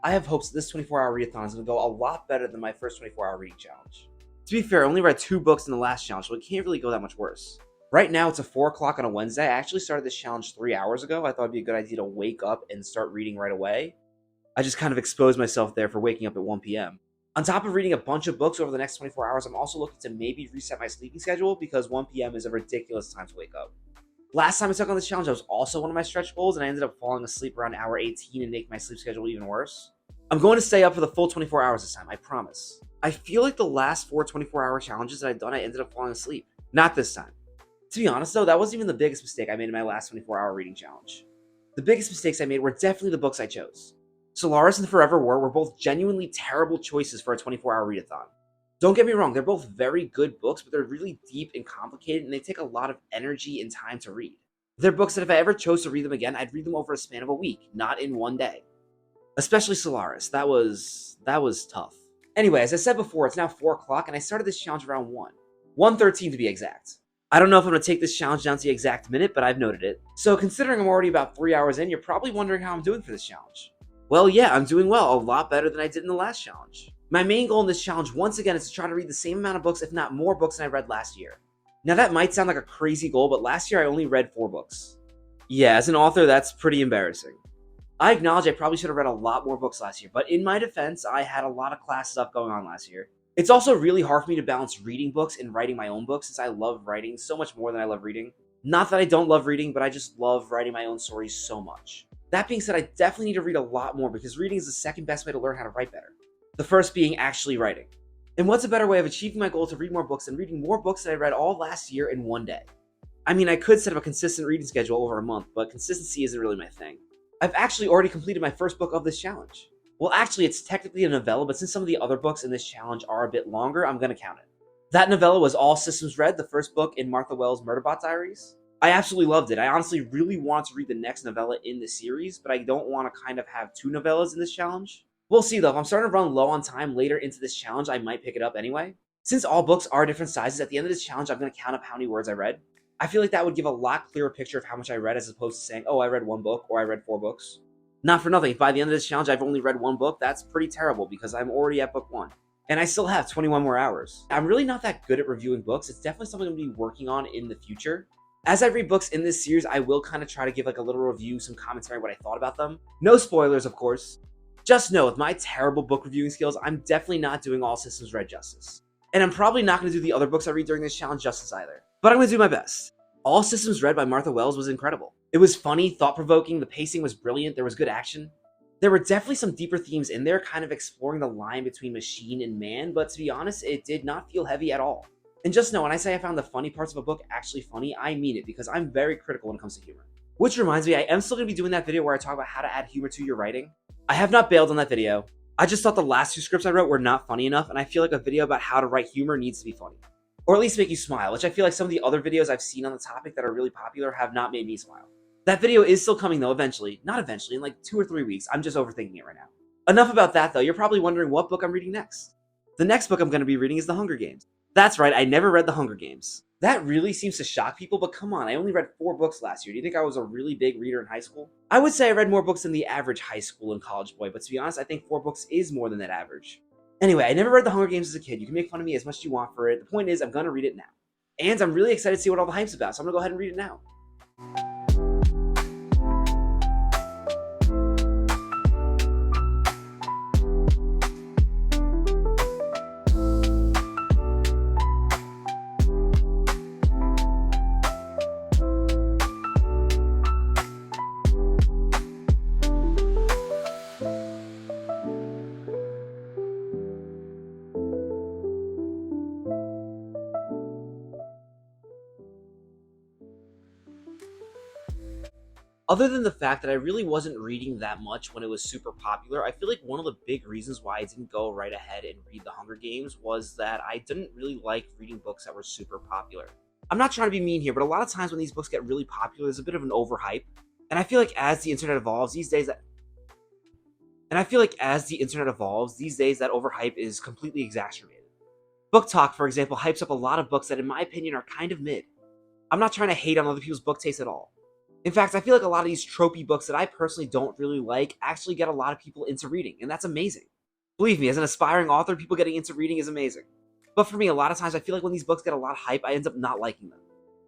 I have hopes that this 24-hour readathon is going to go a lot better than my first 24-hour reading challenge. To be fair, I only read 2 books in the last challenge, so it can't really go that much worse. Right now, it's a 4 o'clock on a Wednesday. I actually started this challenge 3 hours ago. I thought it'd be a good idea to wake up and start reading right away. I just kind of exposed myself there for waking up at 1 p.m. On top of reading a bunch of books over the next 24 hours, I'm also looking to maybe reset my sleeping schedule because 1 p.m. is a ridiculous time to wake up. Last time I took on this challenge, I was also one of my stretch goals, and I ended up falling asleep around hour 18 and making my sleep schedule even worse. I'm going to stay up for the full 24 hours this time, I promise. I feel like the last 4 24-hour challenges that I've done, I ended up falling asleep. Not this time. To be honest though, that wasn't even the biggest mistake I made in my last 24-hour reading challenge. The biggest mistakes I made were definitely the books I chose. Solaris and Forever War were both genuinely terrible choices for a 24-hour readathon. Don't get me wrong, they're both very good books, but they're really deep and complicated, and they take a lot of energy and time to read. They're books that if I ever chose to read them again, I'd read them over a span of a week, not in one day. Especially Solaris, that was tough. Anyway, as I said before, it's now 4 o'clock, and I started this challenge around 1:13 to be exact. I don't know if I'm going to take this challenge down to the exact minute, but I've noted it. So considering I'm already about 3 hours in, you're probably wondering how I'm doing for this challenge. Well, yeah, I'm doing well, a lot better than I did in the last challenge. My main goal in this challenge, once again, is to try to read the same amount of books, if not more books than I read last year. Now that might sound like a crazy goal, but last year I only read 4 books. Yeah, as an author, that's pretty embarrassing. I acknowledge I probably should have read a lot more books last year, but in my defense, I had a lot of class stuff going on last year. It's also really hard for me to balance reading books and writing my own books since I love writing so much more than I love reading. Not that I don't love reading, but I just love writing my own stories so much. That being said, I definitely need to read a lot more because reading is the second best way to learn how to write better. The first being actually writing. And what's a better way of achieving my goal to read more books than reading more books that I read all last year in one day? I mean, I could set up a consistent reading schedule over a month, but consistency isn't really my thing. I've actually already completed my first book of this challenge. Well, actually, it's technically a novella, but since some of the other books in this challenge are a bit longer, I'm going to count it. That novella was All Systems Red, the first book in Martha Wells' Murderbot Diaries. I absolutely loved it. I honestly really want to read the next novella in the series, but I don't want to kind of have 2 novellas in this challenge. We'll see though, if I'm starting to run low on time later into this challenge, I might pick it up anyway. Since all books are different sizes, at the end of this challenge, I'm going to count up how many words I read. I feel like that would give a lot clearer picture of how much I read as opposed to saying, oh, I read 1 book or I read 4 books. Not for nothing, if by the end of this challenge I've only read 1 book, that's pretty terrible because I'm already at book 1. And I still have 21 more hours. I'm really not that good at reviewing books. It's definitely something I'm going to be working on in the future. As I read books in this series, I will kind of try to give like a little review, some commentary, what I thought about them. No spoilers, of course. Just know, with my terrible book reviewing skills, I'm definitely not doing All Systems Red justice. And I'm probably not going to do the other books I read during this challenge justice either. But I'm going to do my best. All Systems Red by Martha Wells was incredible. It was funny, thought-provoking, the pacing was brilliant, there was good action. There were definitely some deeper themes in there, kind of exploring the line between machine and man, but to be honest, it did not feel heavy at all. And just know, when I say I found the funny parts of a book actually funny, I mean it, because I'm very critical when it comes to humor. Which reminds me, I am still going to be doing that video where I talk about how to add humor to your writing. I have not bailed on that video. I just thought the last 2 scripts I wrote were not funny enough, and I feel like a video about how to write humor needs to be funny. Or at least make you smile, which I feel like some of the other videos I've seen on the topic that are really popular have not made me smile. That video is still coming though, eventually. Not eventually, in like 2 or 3 weeks. I'm just overthinking it right now. Enough about that though, you're probably wondering what book I'm reading next. The next book I'm going to be reading is The Hunger Games. That's right, I never read The Hunger Games. That really seems to shock people, but come on, I only read 4 books last year. Do you think I was a really big reader in high school? I would say I read more books than the average high school and college boy, but to be honest, I think 4 books is more than that average. Anyway, I never read The Hunger Games as a kid. You can make fun of me as much as you want for it. The point is, I'm going to read it now. And I'm really excited to see what all the hype's about, so I'm going to go ahead and read it now. Other than the fact that I really wasn't reading that much when it was super popular, I feel like one of the big reasons why I didn't go right ahead and read The Hunger Games was that I didn't really like reading books that were super popular. I'm not trying to be mean here, but a lot of times when these books get really popular, there's a bit of an overhype. And I feel like as the internet evolves these days, that overhype is completely exacerbated. Book Talk, for example, hypes up a lot of books that in my opinion are kind of mid. I'm not trying to hate on other people's book taste at all. In fact, I feel like a lot of these tropey books that I personally don't really like actually get a lot of people into reading, and that's amazing. Believe me, as an aspiring author, people getting into reading is amazing. But for me, a lot of times I feel like when these books get a lot of hype, I end up not liking them.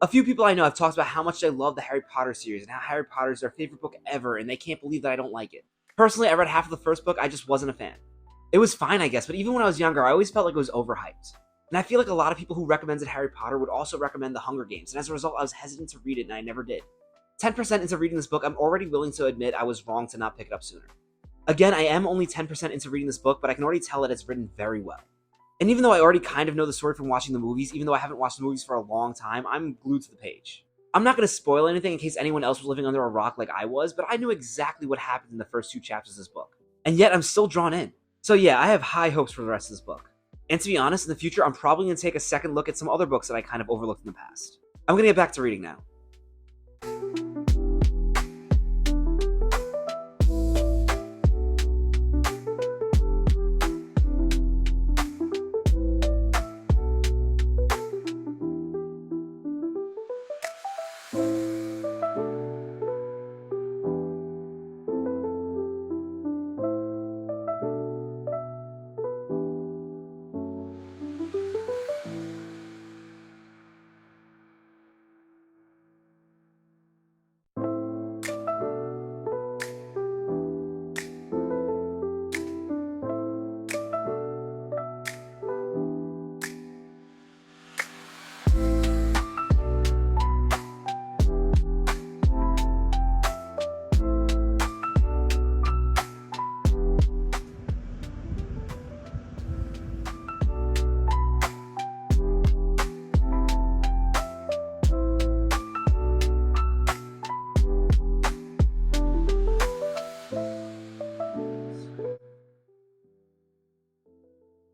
A few people I know have talked about how much they love the Harry Potter series and how Harry Potter is their favorite book ever, and they can't believe that I don't like it. Personally, I read half of the first book, I just wasn't a fan. It was fine, I guess, but even when I was younger, I always felt like it was overhyped. And I feel like a lot of people who recommended Harry Potter would also recommend The Hunger Games, and as a result, I was hesitant to read it, and I never did. 10% into reading this book, I'm already willing to admit I was wrong to not pick it up sooner. Again, I am only 10% into reading this book, but I can already tell that it's written very well. And even though I already kind of know the story from watching the movies, even though I haven't watched the movies for a long time, I'm glued to the page. I'm not going to spoil anything in case anyone else was living under a rock like I was, but I knew exactly what happened in the first 2 chapters of this book. And yet, I'm still drawn in. So yeah, I have high hopes for the rest of this book. And to be honest, in the future, I'm probably going to take a second look at some other books that I kind of overlooked in the past. I'm going to get back to reading now.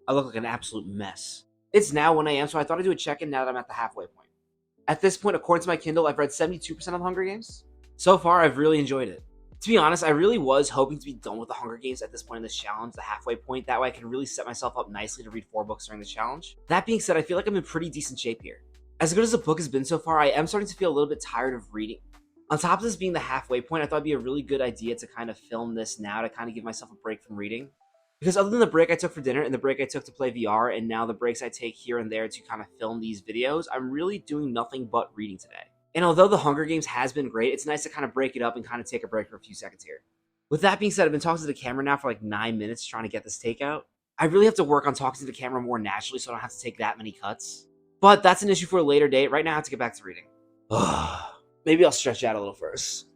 I look like an absolute mess. It's now 1 a.m., so I thought I'd do a check-in now that I'm at the halfway point. At this point, according to my Kindle, I've read 72% of The Hunger Games. So far, I've really enjoyed it. To be honest, I really was hoping to be done with The Hunger Games at this point in this challenge, the halfway point. That way I can really set myself up nicely to read 4 books during the challenge. That being said, I feel like I'm in pretty decent shape here. As good as the book has been so far, I am starting to feel a little bit tired of reading. On top of this being the halfway point, I thought it'd be a really good idea to kind of film this now to kind of give myself a break from reading. Because other than the break I took for dinner and the break I took to play VR, and now the breaks I take here and there to kind of film these videos, I'm really doing nothing but reading today. And although The Hunger Games has been great, it's nice to kind of break it up and kind of take a break for a few seconds here. With that being said, I've been talking to the camera now for like 9 minutes trying to get this takeout. I really have to work on talking to the camera more naturally so I don't have to take that many cuts. But that's an issue for a later date. Right now I have to get back to reading. Maybe I'll stretch out a little first.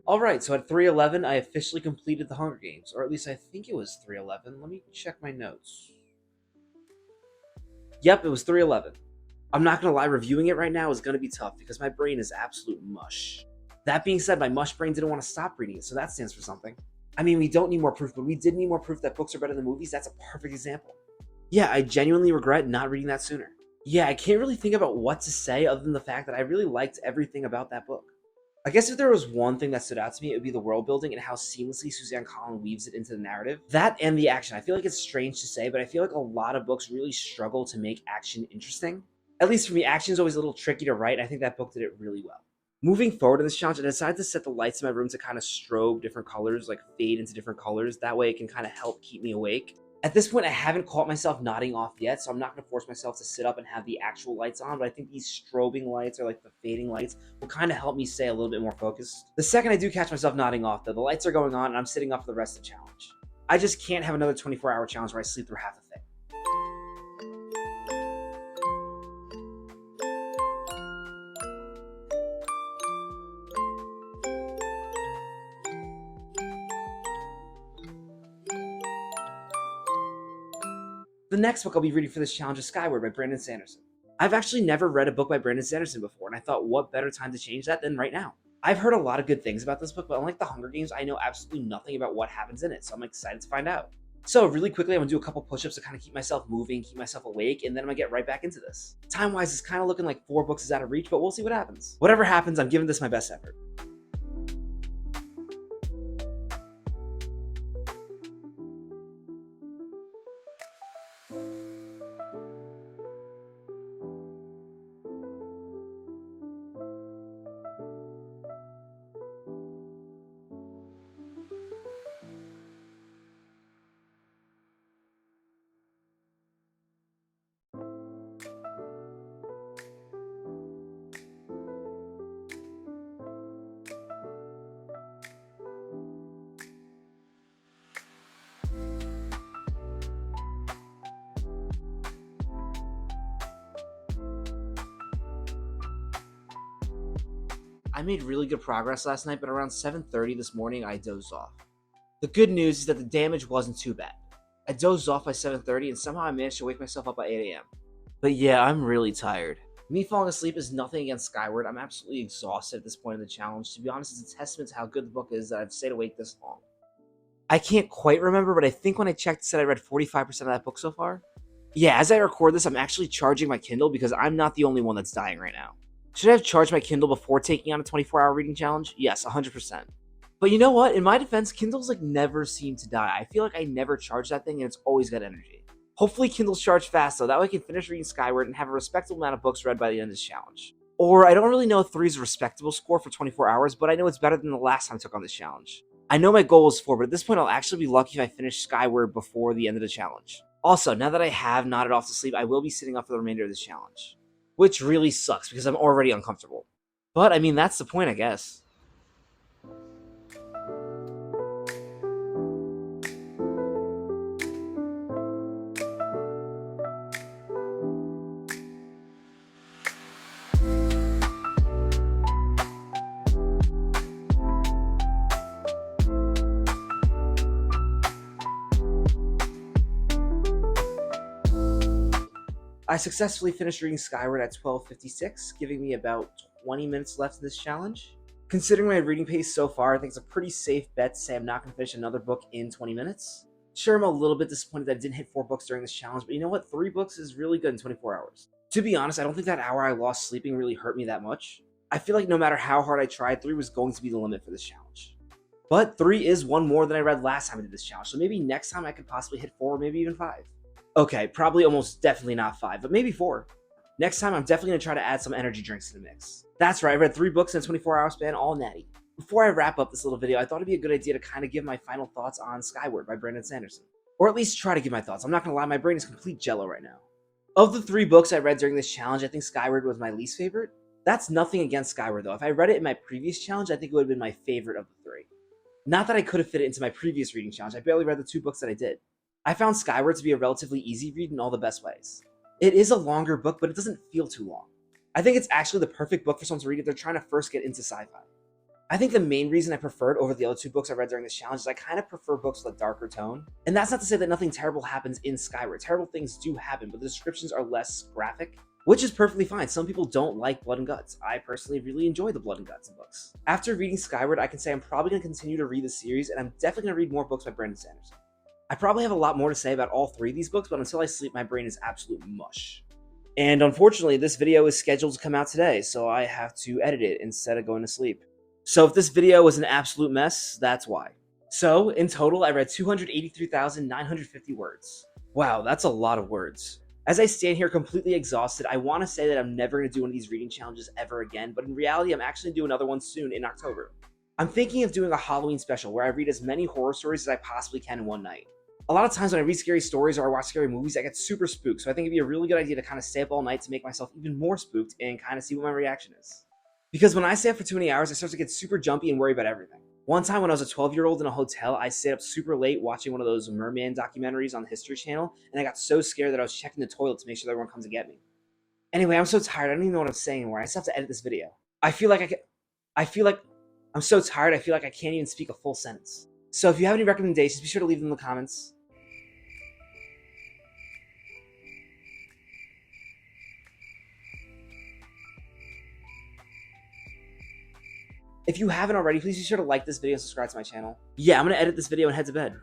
Alright, so at 3:11, I officially completed The Hunger Games. Or at least I think it was 3:11. Let me check my notes. Yep, it was 3:11. I'm not gonna lie, reviewing it right now is gonna be tough because my brain is absolute mush. That being said, my mush brain didn't want to stop reading it, so that stands for something. I mean, we don't need more proof, but we did need more proof that books are better than movies. That's a perfect example. Yeah, I genuinely regret not reading that sooner. Yeah, I can't really think about what to say other than the fact that I really liked everything about that book. I guess if there was one thing that stood out to me, it would be the world building and how seamlessly Suzanne Collin weaves it into the narrative. That and the action. I feel like it's strange to say, but I feel like a lot of books really struggle to make action interesting. At least for me, action is always a little tricky to write, and I think that book did it really well. Moving forward in this challenge, I decided to set the lights in my room to kind of strobe different colors, like fade into different colors. That way it can kind of help keep me awake. At this point, I haven't caught myself nodding off yet, so I'm not going to force myself to sit up and have the actual lights on, but I think these strobing lights, or like the fading lights, will kind of help me stay a little bit more focused. The second I do catch myself nodding off, though, the lights are going on and I'm sitting up for the rest of the challenge. I just can't have another 24-hour challenge where I sleep through half the thing. The next book I'll be reading for this challenge is Skyward by Brandon Sanderson. I've actually never read a book by Brandon Sanderson before, and I thought what better time to change that than right now. I've heard a lot of good things about this book, but unlike The Hunger Games, I know absolutely nothing about what happens in it, so I'm excited to find out. So really quickly, I'm gonna do a couple push-ups to kind of keep myself moving, keep myself awake, and then I'm gonna get right back into this. Time-wise, it's kind of looking like 4 books is out of reach, but we'll see what happens. Whatever happens, I'm giving this my best effort. I made really good progress last night, but around 7:30 this morning, I dozed off. The good news is that the damage wasn't too bad. I dozed off by 7:30, and somehow I managed to wake myself up by 8 a.m. But yeah, I'm really tired. Me falling asleep is nothing against Skyward. I'm absolutely exhausted at this point in the challenge. To be honest, it's a testament to how good the book is that I've stayed awake this long. I can't quite remember, but I think when I checked, it said I read 45% of that book so far. Yeah, as I record this, I'm actually charging my Kindle because I'm not the only one that's dying right now. Should I have charged my Kindle before taking on a 24-hour reading challenge? Yes, 100%. But you know what? In my defense, Kindles never seem to die. I feel like I never charge that thing and it's always got energy. Hopefully Kindles charge fast though, that way I can finish reading Skyward and have a respectable amount of books read by the end of this challenge. Or I don't really know if 3 is a respectable score for 24 hours, but I know it's better than the last time I took on this challenge. I know my goal is 4, but at this point I'll actually be lucky if I finish Skyward before the end of the challenge. Also, now that I have nodded off to sleep, I will be sitting up for the remainder of this challenge. Which really sucks because I'm already uncomfortable. But I mean, that's the point, I guess. I successfully finished reading Skyward at 12:56, giving me about 20 minutes left in this challenge. Considering my reading pace so far, I think it's a pretty safe bet to say I'm not going to finish another book in 20 minutes. Sure, I'm a little bit disappointed that I didn't hit 4 books during this challenge, but you know what? 3 books is really good in 24 hours. To be honest, I don't think that hour I lost sleeping really hurt me that much. I feel like no matter how hard I tried, 3 was going to be the limit for this challenge. But 3 is one more than I read last time I did this challenge, so maybe next time I could possibly hit 4 or maybe even 5. Okay, probably almost definitely not 5, but maybe 4. Next time, I'm definitely going to try to add some energy drinks to the mix. That's right, I read 3 books in a 24-hour span, all natty. Before I wrap up this little video, I thought it'd be a good idea to kind of give my final thoughts on Skyward by Brandon Sanderson. Or at least try to give my thoughts. I'm not going to lie, my brain is complete jello right now. Of the 3 books I read during this challenge, I think Skyward was my least favorite. That's nothing against Skyward, though. If I read it in my previous challenge, I think it would have been my favorite of the 3. Not that I could have fit it into my previous reading challenge. I barely read the 2 books that I did. I found Skyward to be a relatively easy read in all the best ways. It is a longer book, but it doesn't feel too long. I think it's actually the perfect book for someone to read if they're trying to first get into sci-fi. I think the main reason I preferred over the other 2 books I read during this challenge is I kind of prefer books with a darker tone. And that's not to say that nothing terrible happens in Skyward. Terrible things do happen, but the descriptions are less graphic, which is perfectly fine. Some people don't like blood and guts. I personally really enjoy the blood and guts in books. After reading Skyward, I can say I'm probably going to continue to read the series, and I'm definitely going to read more books by Brandon Sanderson. I probably have a lot more to say about all 3 of these books, but until I sleep, my brain is absolute mush. And unfortunately, this video is scheduled to come out today, so I have to edit it instead of going to sleep. So if this video was an absolute mess, that's why. So, in total, I read 283,950 words. Wow, that's a lot of words. As I stand here completely exhausted, I want to say that I'm never going to do one of these reading challenges ever again, but in reality, I'm actually going to do another one soon in October. I'm thinking of doing a Halloween special where I read as many horror stories as I possibly can in one night. A lot of times when I read scary stories or I watch scary movies, I get super spooked, so I think it'd be a really good idea to kind of stay up all night to make myself even more spooked and kind of see what my reaction is. Because when I stay up for too many hours, I start to get super jumpy and worry about everything. One time when I was a 12-year-old in a hotel, I stayed up super late watching one of those merman documentaries on the History Channel, and I got so scared that I was checking the toilet to make sure that everyone comes to get me. Anyway, I'm so tired, I don't even know what I'm saying anymore. I just have to edit this video. I'm so tired, I feel like I can't even speak a full sentence. So if you have any recommendations, be sure to leave them in the comments. If you haven't already, please be sure to like this video and subscribe to my channel. Yeah, I'm gonna edit this video and head to bed.